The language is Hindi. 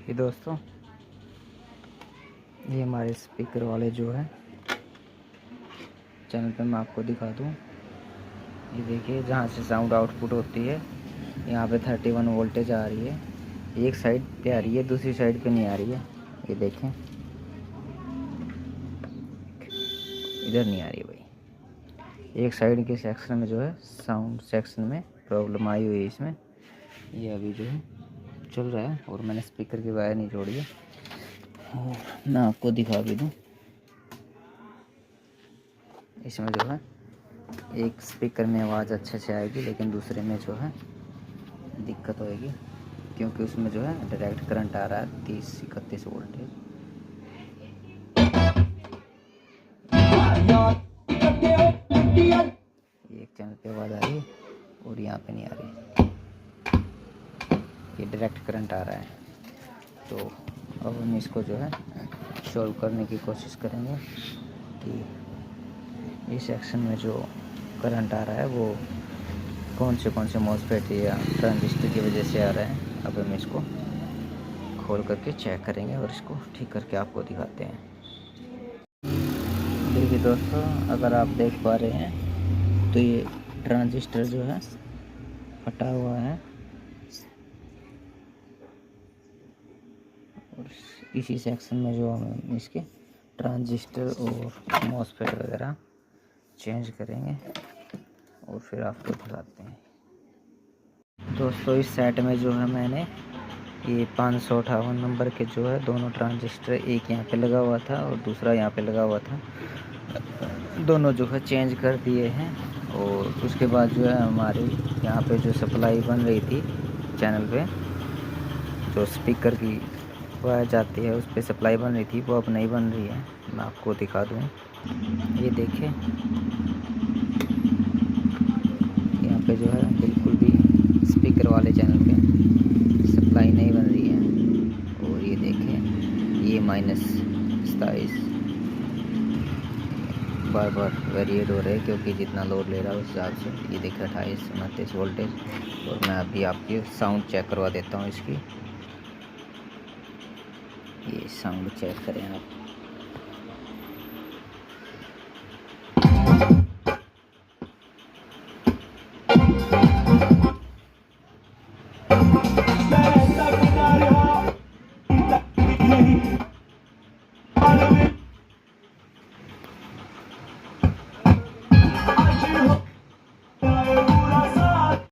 ये दोस्तों, ये हमारे स्पीकर वाले जो है चैनल पे मैं आपको दिखा दूँ। ये देखिए, जहाँ से साउंड आउटपुट होती है यहाँ पे 31 वोल्टेज आ रही है। एक साइड पे आ रही है, दूसरी साइड पे नहीं आ रही है। ये देखें, इधर नहीं आ रही भाई। एक साइड के सेक्शन में जो है, साउंड सेक्शन में प्रॉब्लम आई हुई है इसमें। ये अभी जो है चल रहा है और मैंने स्पीकर की वायर नहीं जोड़ी है। और मैं आपको दिखा भी दूँ, इसमें जो है एक स्पीकर में आवाज़ अच्छे से आएगी, लेकिन दूसरे में जो है दिक्कत होएगी, क्योंकि उसमें जो है डायरेक्ट करंट आ रहा है 30-31 वोल्टेज। एक चैनल पे आवाज़ आ रही है और यहाँ पे नहीं आ रही, ये डायरेक्ट करंट आ रहा है। तो अब हम इसको जो है सॉल्व करने की कोशिश करेंगे कि इस सेक्शन में जो करंट आ रहा है वो कौन से मॉसफेट या ट्रांजिस्टर की वजह से आ रहा है। अब हम इसको खोल करके चेक करेंगे और इसको ठीक करके आपको दिखाते हैं। देखिए दोस्तों, अगर आप देख पा रहे हैं तो ये ट्रांजिस्टर जो है फटा हुआ है और इसी सेक्शन में जो हम इसके ट्रांजिस्टर और मॉसफेट वगैरह चेंज करेंगे और फिर आपको दिखाते हैं। दोस्तों, इस सेट में जो है मैंने ये 558 नंबर के जो है दोनों ट्रांजिस्टर, एक यहाँ पे लगा हुआ था और दूसरा यहाँ पे लगा हुआ था, दोनों जो है चेंज कर दिए हैं। और उसके बाद जो है हमारे यहाँ पे जो सप्लाई बन रही थी चैनल पे, जो स्पीकर की वायर जाती है उस पर सप्लाई बन रही थी, वो अब नहीं बन रही है। मैं आपको दिखा दूँ, ये देखिए, यहाँ पे जो है बिल्कुल भी स्पीकर वाले चैनल पे सप्लाई नहीं बन रही है। और ये देखें, ये -27 बार बार वेरिएट हो रहे हैं, क्योंकि जितना लोड ले रहा है उस हिसाब से। ये देखिए 28-29 वोल्टेज। और मैं अभी आपकी साउंड चेक करवा देता हूँ इसकी। ये साउंड चेक करें आप।